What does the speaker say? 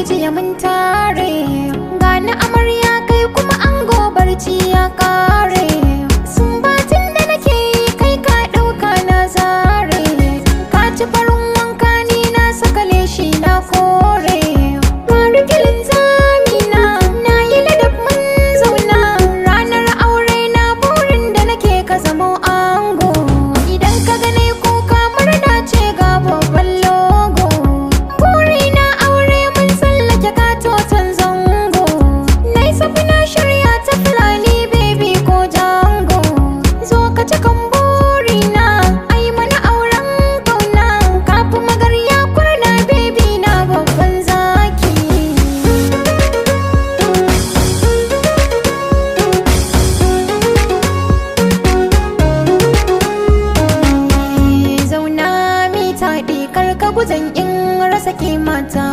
jiya mun tare, gani amarya kai kuma ango barci ya kare. Sumbatin da nake yi kai ka ɗauka na zare, ka ci farin wanka ni na saka leshi na kore. Marigilin zamina na yi ladab mun zauna, ranar aure na burin da nake ka zamo ango. Idan ka gane kuka murna ce ga babban logo, burina aure mun tsallake katoton zango. Nai safi na shirya ta fulani baby ko jango, zo ka cikan burina ai mana auren kauna. Kafi magarya kurna baby na babban zaki. Zauna mi taɗi karka guzan in rasa kimata.